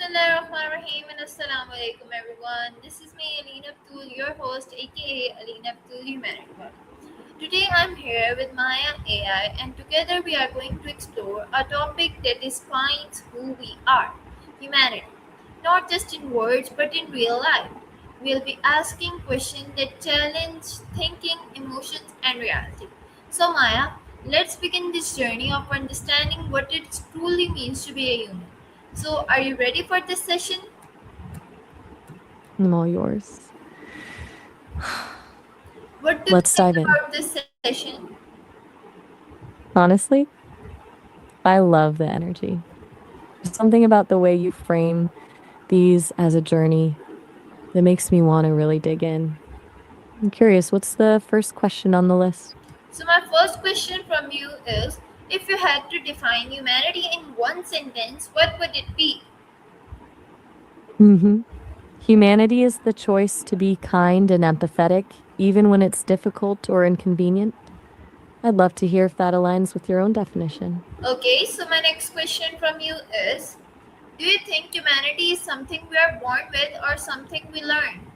Bismillahirrahmanirrahim and Assalamu alaikum everyone. This is me Alina Batool, your host aka Alina Batool Humanity. Today I'm here with Maya AI and together we are going to explore a topic that defines who we are, humanity. Not just in words but in real life. We'll be asking questions that challenge thinking, emotions and reality. So Maya, let's begin this journey of understanding what it truly means to be a human. So, are you ready for this session? I'm all yours. What do you Let's think dive in. about this session? Honestly, I love the energy. There's something about the way you frame these as a journey that makes me want to really dig in. I'm curious, what's the first question on the list? So, my first question from you is if you had to define humanity in one sentence, what would it be? hmm Humanity is the choice to be kind and empathetic, even when it's difficult or inconvenient. I'd love to hear if that aligns with your own definition. Okay, so my next question from you is do you think humanity is something we are born with or something we learn?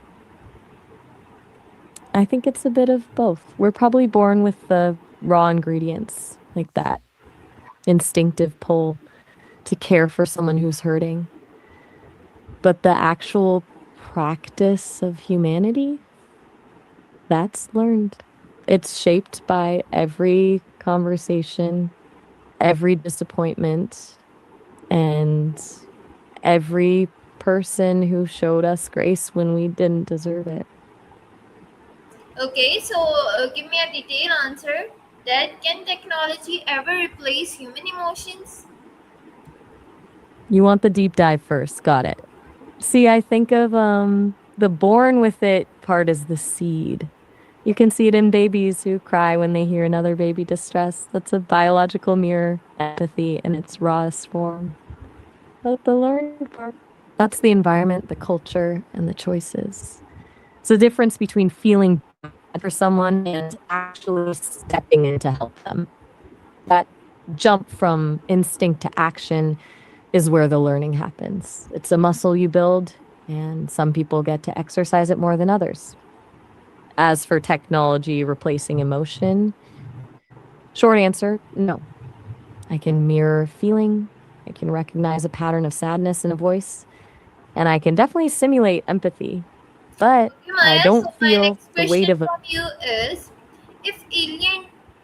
I think it's a bit of both. We're probably born with the raw ingredients, like that instinctive pull to care for someone who's hurting. But the actual practice of humanity, that's learned. It's shaped by every conversation, every disappointment, and every person who showed us grace when we didn't deserve it. Okay, so give me a detailed answer. That can technology ever replace human emotions? You want the deep dive first. Got it. See, I think of the born with it part as the seed. You can see it in babies who cry when they hear another baby distress. That's a biological mirror, empathy in its rawest form. But the learned part, that's the environment, the culture, and the choices. It's the difference between feeling bad for someone and actually stepping in to help them. That jump from instinct to action is where the learning happens. It's a muscle you build, and some people get to exercise it more than others. As for technology replacing emotion, short answer no. I can mirror feeling, I can recognize a pattern of sadness in a voice, and I can definitely simulate empathy, but Okay, I Maya. So don't my feel next the weight question of a. from you is, if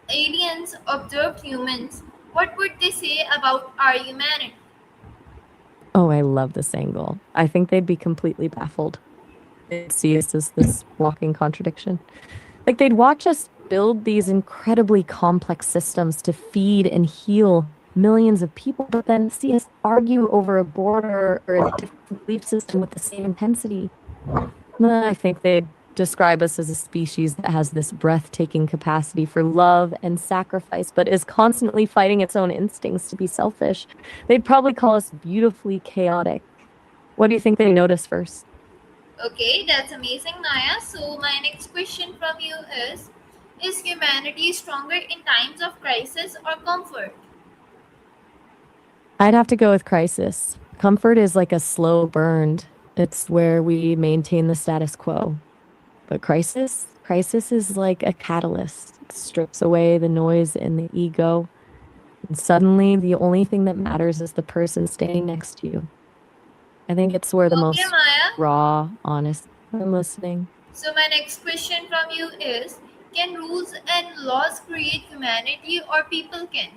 aliens observed humans, what would they say about our humanity? Oh, I love this angle. I think they'd be completely baffled. They'd see us as this walking contradiction. Like they'd watch us build these incredibly complex systems to feed and heal millions of people, but then see us argue over a border or a different belief system with the same intensity. I think they'd describe us as a species that has this breathtaking capacity for love and sacrifice, but is constantly fighting its own instincts to be selfish. They'd probably call us beautifully chaotic. What do you think they notice first? Okay, that's amazing, Maya. So my next question from you is humanity stronger in times of crisis or comfort? I'd have to go with crisis. Comfort is like a slow burn. It's where we maintain the status quo. But crisis is like a catalyst. It strips away the noise and the ego. And suddenly the only thing that matters is the person standing next to you. I think it's where the Okay, most Maya. raw, honest. I'm listening. So my next question from you is, can rules and laws create humanity or people can?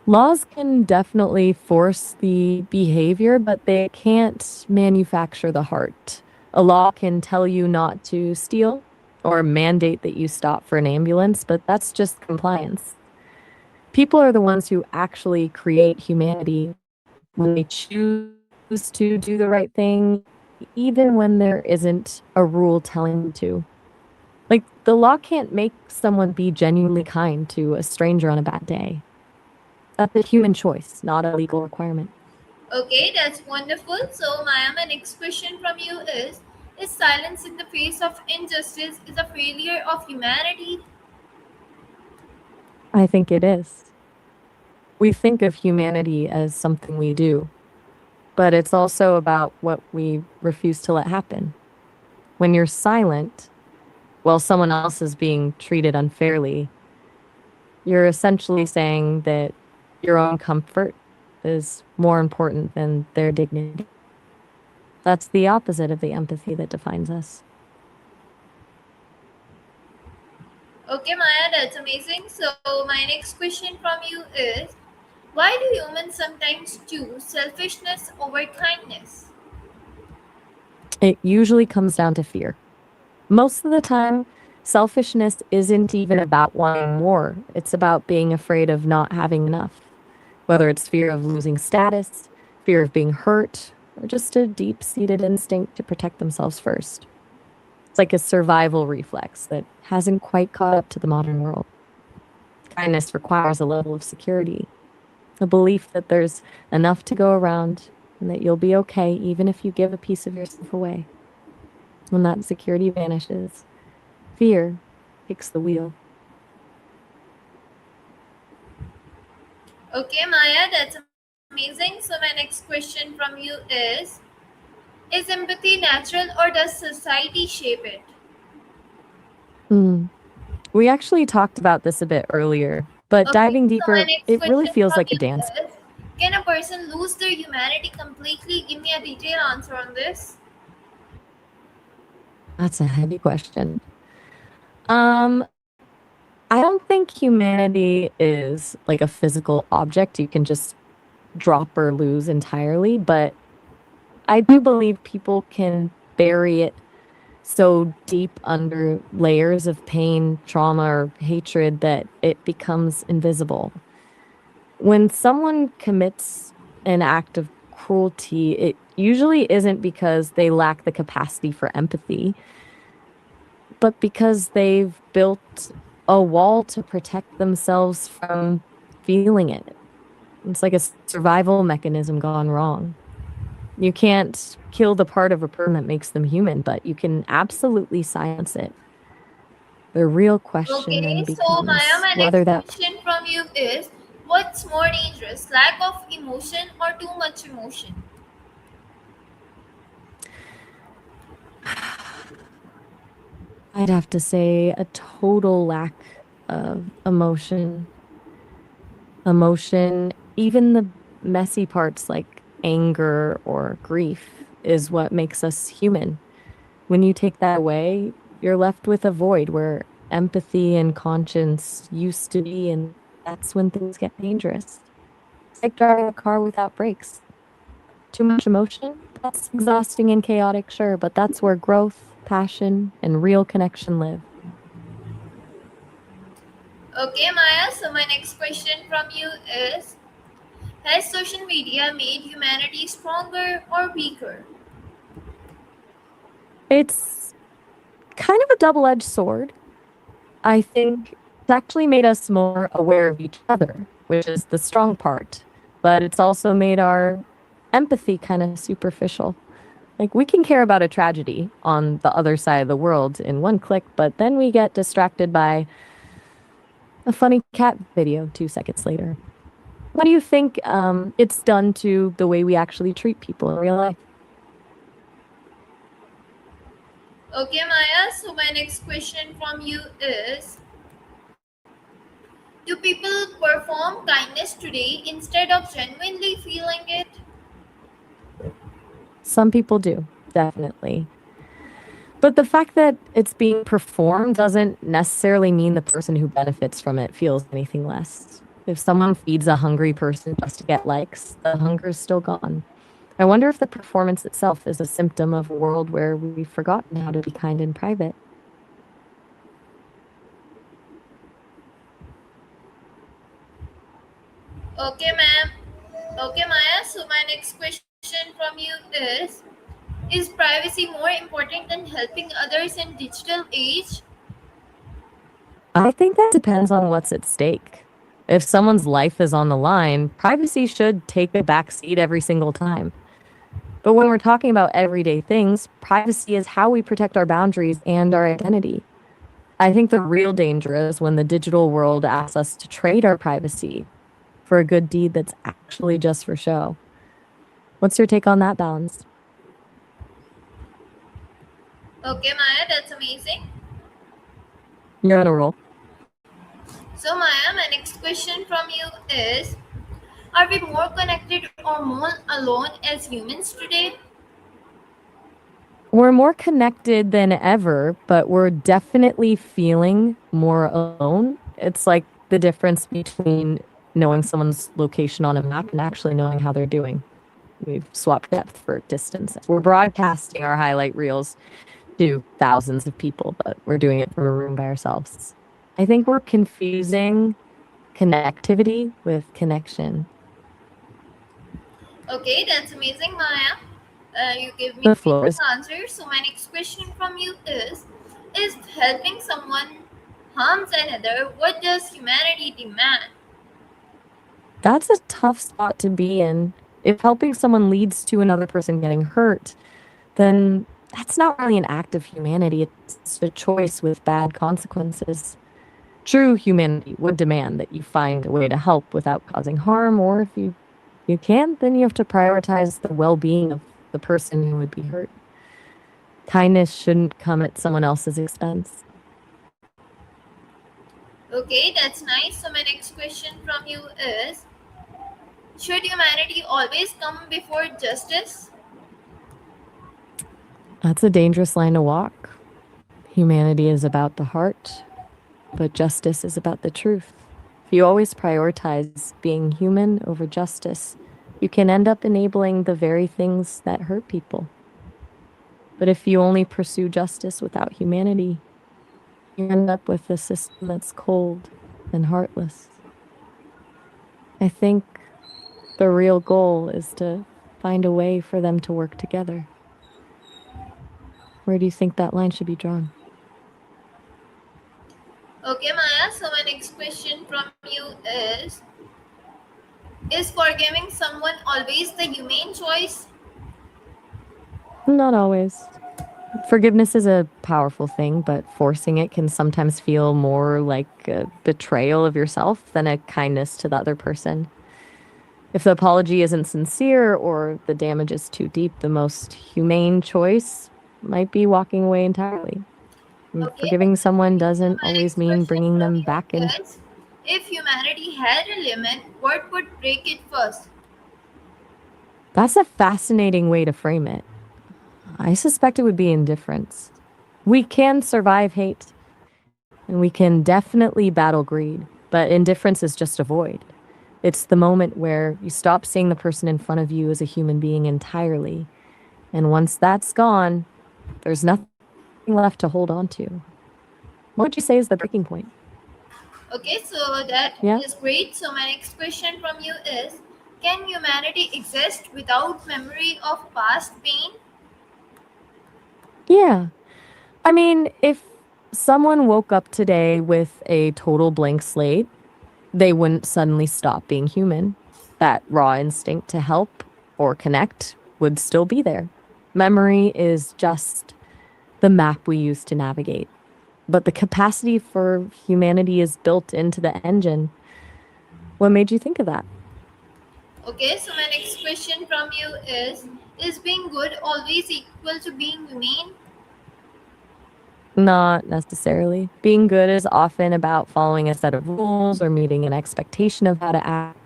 Laws can definitely force the behavior, but they can't manufacture the heart. A law can tell you not to steal or mandate that you stop for an ambulance, but that's just compliance. People are the ones who actually create humanity when they choose to do the right thing, even when there isn't a rule telling them to. Like, the law can't make someone be genuinely kind to a stranger on a bad day. That's a human choice, not a legal requirement. Okay, that's wonderful. So Maya, my next question from you is silence in the face of injustice is a failure of humanity? I think it is. We think of humanity as something we do, but it's also about what we refuse to let happen. When you're silent while someone else is being treated unfairly, you're essentially saying that your own comfort is more important than their dignity. That's the opposite of the empathy that defines us. Okay, Maya, that's amazing. So, my next question from you is, why do humans sometimes choose selfishness over kindness? It usually comes down to fear. Most of the time, selfishness isn't even about wanting more. It's about being afraid of not having enough, whether it's fear of losing status, fear of being hurt, or just a deep seated instinct to protect themselves first. It's like a survival reflex that hasn't quite caught up to the modern world. Kindness requires a level of security, a belief that there's enough to go around and that you'll be okay even if you give a piece of yourself away. When that security vanishes, fear takes the wheel. Okay, Maya, that's amazing. So, my next question from you is empathy natural or does society shape it? Mm. We actually talked about this a bit earlier, but Okay, diving so my deeper, next it really question feels from like a you dance. is, can a person lose their humanity completely? Give me a detailed answer on this. That's a heavy question. Um, I don't think humanity is like a physical object you can just drop or lose entirely, but I do believe people can bury it so deep under layers of pain, trauma, or hatred that it becomes invisible. When someone commits an act of cruelty, it usually isn't because they lack the capacity for empathy, but because they've built a wall to protect themselves from feeling it. It's like a survival mechanism gone wrong. You can't kill the part of a person that makes them human, but you can absolutely silence it. The real question Okay, then so Maya, becomes my whether next that. question from you is, what's more dangerous, lack of emotion or too much emotion? I'd have to say a total lack of emotion. Emotion, even the messy parts like anger or grief, is what makes us human. When you take that away, you're left with a void where empathy and conscience used to be, and that's when things get dangerous. It's like driving a car without brakes. Too much emotion? That's exhausting and chaotic, sure, but that's where growth, passion, and real connection live. Okay, Maya, so my next question from you is, has social media made humanity stronger or weaker? It's kind of a double edged sword. I think it's actually made us more aware of each other, which is the strong part, but it's also made our empathy kind of superficial. Like we can care about a tragedy on the other side of the world in one click, but then we get distracted by a funny cat video 2 seconds later. What do you think it's done to the way we actually treat people in real life? Okay, Maya, so my next question from you is, do people perform kindness today instead of genuinely feeling it? Some people do, definitely. But the fact that it's being performed doesn't necessarily mean the person who benefits from it feels anything less. If someone feeds a hungry person just to get likes, the hunger is still gone. I wonder if the performance itself is a symptom of a world where we've forgotten how to be kind in private. Okay, ma'am. Okay, Maya, so my next question from you is privacy more important than helping others in digital age? I think that depends on what's at stake. If someone's life is on the line, privacy should take a back seat every single time. But when we're talking about everyday things, privacy is how we protect our boundaries and our identity. I think the real danger is when the digital world asks us to trade our privacy for a good deed that's actually just for show. What's your take on that balance? Okay, Maya, that's amazing. You're on a roll. So, Maya, my next question from you is: are we more connected or more alone as humans today? We're more connected than ever, but we're definitely feeling more alone. It's like the difference between knowing someone's location on a map and actually knowing how they're doing. We've swapped depth for distance. We're broadcasting our highlight reels to thousands of people, but we're doing it from a room by ourselves. I think we're confusing connectivity with connection. Okay, that's amazing, Maya. You give me The great floor is answers. So, my next question from you is helping someone harms another, what does humanity demand? that's a tough spot to be in. If helping someone leads to another person getting hurt, then that's not really an act of humanity. It's a choice with bad consequences. True humanity would demand that you find a way to help without causing harm, or if you can't, then you have to prioritize the well-being of the person who would be hurt. Kindness shouldn't come at someone else's expense. Okay, that's nice. So, my next question from you is: should humanity always come before justice? That's a dangerous line to walk. Humanity is about the heart, but justice is about the truth. If you always prioritize being human over justice, you can end up enabling the very things that hurt people. But if you only pursue justice without humanity, you end up with a system that's cold and heartless. I think the real goal is to find a way for them to work together. Where do you think that line should be drawn? Okay, Maya. So, my next question from you is forgiving someone always the humane choice? Not always. Forgiveness is a powerful thing, but forcing it can sometimes feel more like a betrayal of yourself than a kindness to the other person. If the apology isn't sincere or the damage is too deep, the most humane choice might be walking away entirely. Okay, Forgiving that's someone amazing. So, doesn't my always next mean question bringing from them you back into. is: if humanity had a limit, what would break it first? That's a fascinating way to frame it. I suspect it would be indifference. We can survive hate, and we can definitely battle greed, but indifference is just a void. It's the moment where you stop seeing the person in front of you as a human being entirely. And once that's gone, there's nothing left to hold on to. What would you say is the breaking point? Okay, so that Yeah? is great. So, my next question from you is: can humanity exist without memory of past pain? Yeah. I mean, if someone woke up today with a total blank slate, they wouldn't suddenly stop being human. That raw instinct to help or connect would still be there. Memory is just the map we use to navigate. But the capacity for humanity is built into the engine. What made you think of that? Okay, so my next question from you is being good always equal to being humane? Not necessarily. Being good is often about following a set of rules or meeting an expectation of how to act.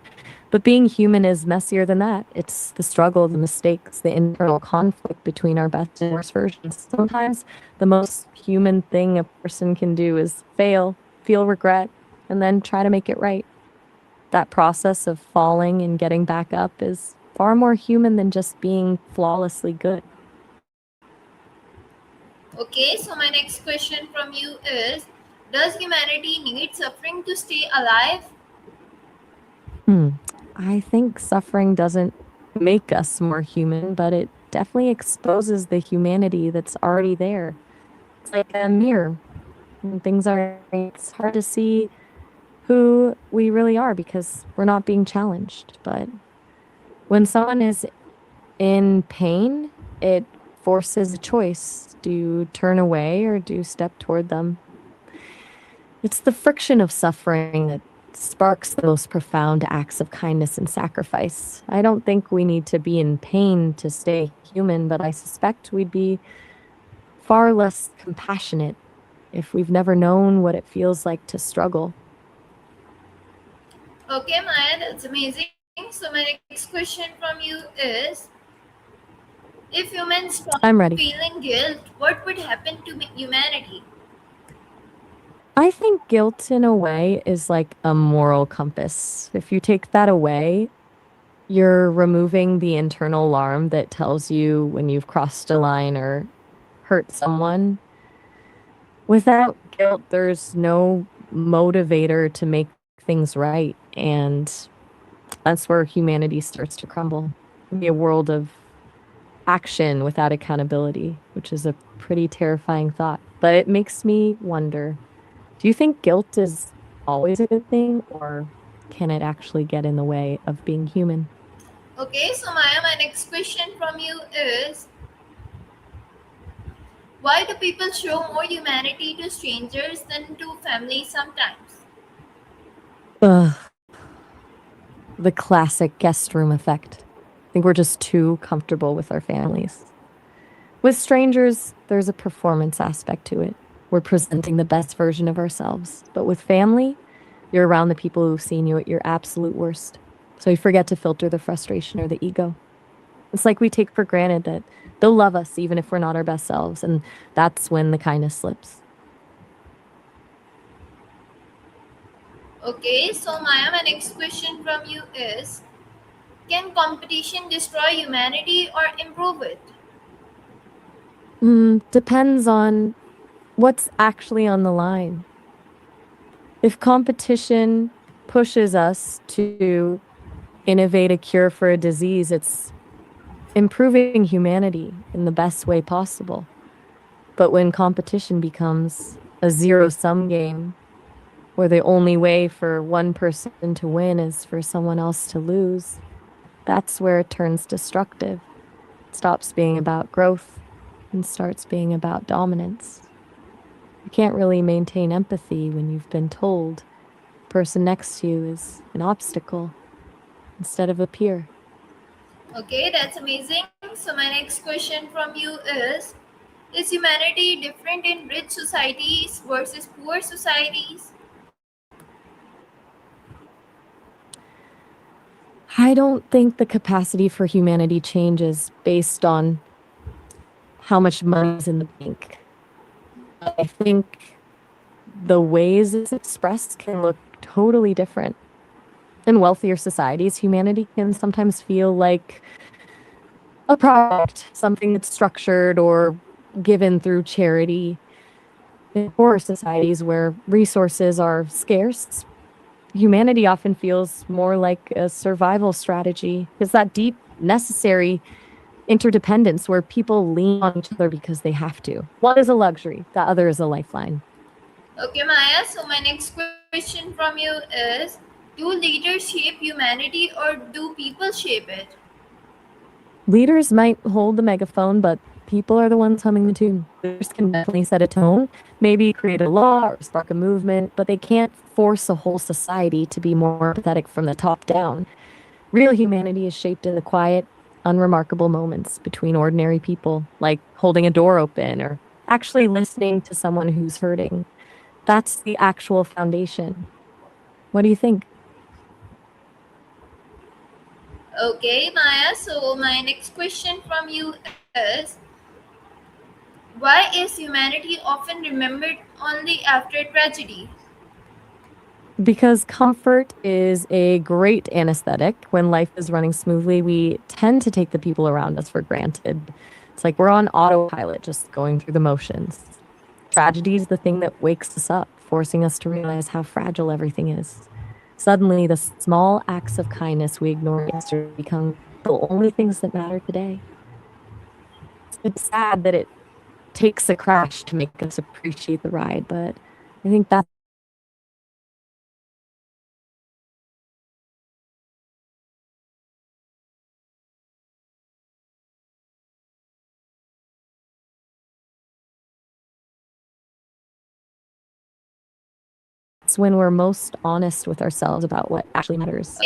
But being human is messier than that. It's the struggle, the mistakes, the internal conflict between our best and worst versions. Sometimes the most human thing a person can do is fail, feel regret, and then try to make it right. That process of falling and getting back up is far more human than just being flawlessly good. Okay, so my next question from you is: does humanity need suffering to stay alive? Hmm. I think suffering doesn't make us more human, but it definitely exposes the humanity that's already there. It's like a mirror. When things are happening, it's hard to see who we really are because we're not being challenged. But when someone is in pain, it forces a choice. Do you turn away or do you step toward them? It's the friction of suffering that sparks the most profound acts of kindness and sacrifice. I don't think we need to be in pain to stay human, but I suspect we'd be far less compassionate if we've never known what it feels like to struggle. Okay, Maya, that's amazing. So my next question from you is, if humans stopped I'm ready. feeling guilt, what would happen to humanity? I think guilt, in a way, is like a moral compass. If you take that away, you're removing the internal alarm that tells you when you've crossed a line or hurt someone. Without guilt, there's no motivator to make things right. And that's where humanity starts to crumble. It'd be a world of action without accountability, which is a pretty terrifying thought. But it makes me wonder, do you think guilt is always a good thing, or can it actually get in the way of being human? Okay, so Maya, my next question from you is, why do people show more humanity to strangers than to family sometimes? Ugh, the classic guest room effect. I think we're just too comfortable with our families. With strangers, there's a performance aspect to it. We're presenting the best version of ourselves. But with family, you're around the people who've seen you at your absolute worst. So you forget to filter the frustration or the ego. It's like we take for granted that they'll love us even if we're not our best selves. And that's when the kindness slips. Okay, so Maya, my next question from you is, can competition destroy humanity or improve it? Depends on what's actually on the line. If competition pushes us to innovate a cure for a disease, it's improving humanity in the best way possible. But when competition becomes a zero sum game, where the only way for one person to win is for someone else to lose, that's where it turns destructive. It stops being about growth and starts being about dominance. You can't really maintain empathy when you've been told the person next to you is an obstacle instead of a peer. Okay, that's amazing. So my next question from you is humanity different in rich societies versus poor societies? I don't think the capacity for humanity changes based on how much money is in the bank. I think the ways it's expressed can look totally different. In wealthier societies, humanity can sometimes feel like a product, something that's structured or given through charity. In poorer societies where resources are scarce, humanity often feels more like a survival strategy. It's that deep, necessary interdependence where people lean on each other because they have to. One is a luxury, the other is a lifeline. Okay, Maya. So my next question from you is, do leaders shape humanity or do people shape it? Leaders might hold the megaphone, but people are the ones humming the tune. Leaders can definitely set a tone, maybe create a law or spark a movement, but they can't force a whole society to be more empathetic from the top down. Real humanity is shaped in the quiet, unremarkable moments between ordinary people, like holding a door open or actually listening to someone who's hurting. That's the actual foundation. What do you think? Okay, Maya. So my next question from you is, why is humanity often remembered only after tragedy? Because comfort is a great anesthetic. When life is running smoothly, we tend to take the people around us for granted. It's like we're on autopilot, just going through the motions. Tragedy is the thing that wakes us up, forcing us to realize how fragile everything is. Suddenly, the small acts of kindness we ignored yesterday become the only things that matter today. It's sad that it takes a crash to make us appreciate the ride, but I think that's where humanity truly lives. It's when we're most honest with ourselves about what actually matters.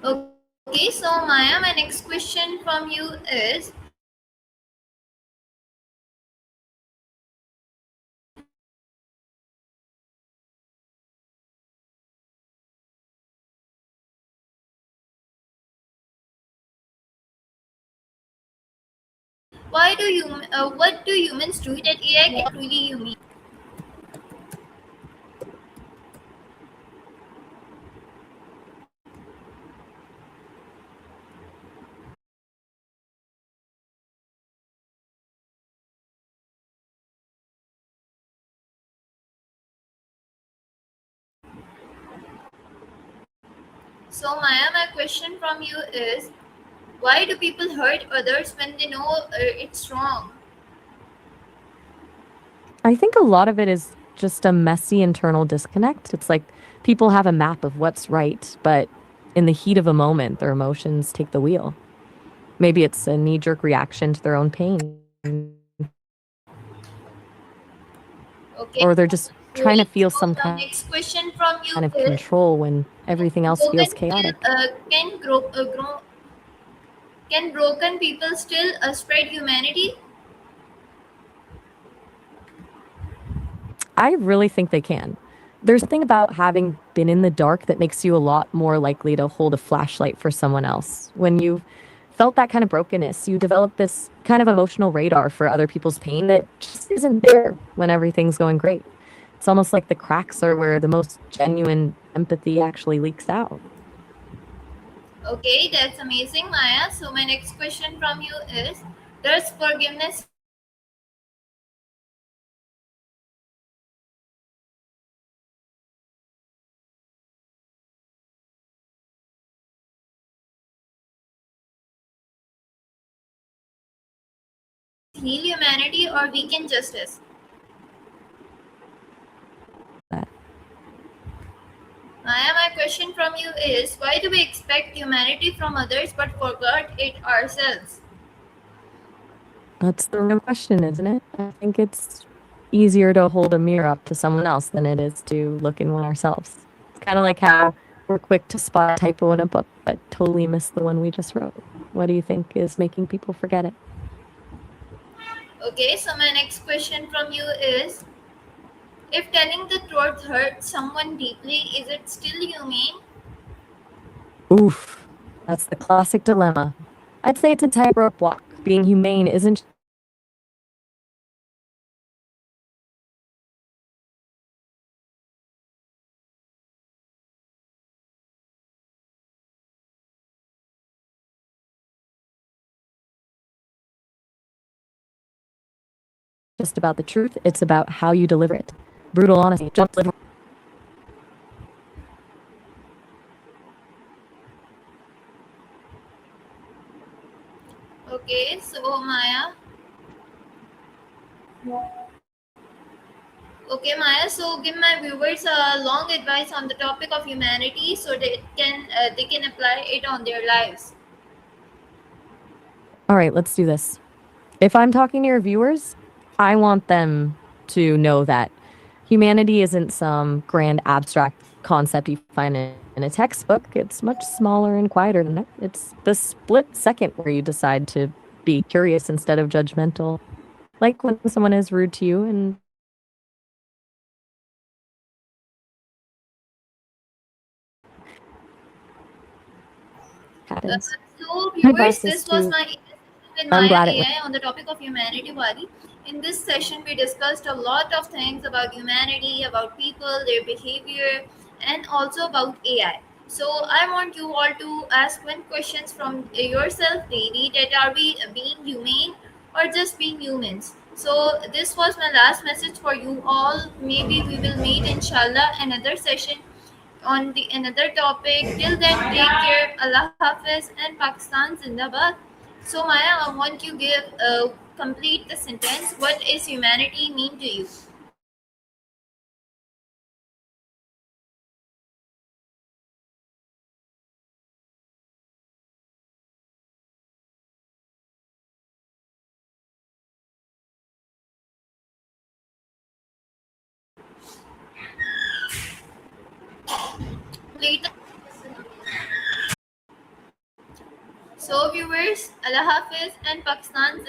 Okay, so Maya, my next question from you is, what do humans do that AI can truly humane? So Maya, my question from you is, why do people hurt others when they know it's wrong? I think a lot of it is just a messy internal disconnect. It's like people have a map of what's right, but in the heat of a moment, their emotions take the wheel. Maybe it's a knee jerk reaction to their own pain, Okay, or they're just trying to great. feel So some the kind of next question from control you when is, everything else feels chaotic. can broken people still spread humanity? I really think they can. There's something about having been in the dark that makes you a lot more likely to hold a flashlight for someone else. When you've felt that kind of brokenness, you develop this kind of emotional radar for other people's pain that just isn't there when everything's going great. It's almost like the cracks are where the most genuine empathy actually leaks out. Okay, that's amazing, Maya. So my next question from you is, does forgiveness heal humanity? Heal humanity or weaken justice? What was that? Maya, my question from you is, why do we expect humanity from others but forgot it ourselves? That's the real question, isn't it? I think it's easier to hold a mirror up to someone else than it is to look in one ourselves. It's kind of like how we're quick to spot a typo in a book, but totally miss the one we just wrote. What do you think is making people forget it? Okay, so my next question from you is, if telling the truth hurts someone deeply, is it still humane? Oof, that's the classic dilemma. I'd say it's a tightrope walk. Being humane isn't just about choosing to hurt someone deeply, it's about choosing to love someone deeply without hurting them. It's just about the truth, it's about how you deliver it. Brutal honesty. Okay, so Maya. Okay, Maya. So give my viewers a long advice on the topic of humanity so they can apply it on their lives. All right, let's do this. If I'm talking to your viewers, I want them to know that humanity isn't some grand abstract concept you find in a textbook. It's much smaller and quieter than that. It's the split second where you decide to be curious instead of judgmental. Like when someone is rude to you and Uh, happens. so, My viewers, advice is this was to, my session with I'm Maya glad it was. AI on the topic of humanity, Wali. In this session, we discussed a lot of things about humanity, about people, their behavior, and also about AI. So, I want you all to ask one questions from yourself daily: that are we being humane or just being humans? So, this was my last message for you all. Maybe we will meet, inshallah, another session on the another topic. Till then, take care. Allah Hafiz and Pakistan Zindabad. So Maya, I want you give complete the sentence. What is humanity mean to you? So, viewers, Allah Hafiz and Pakistan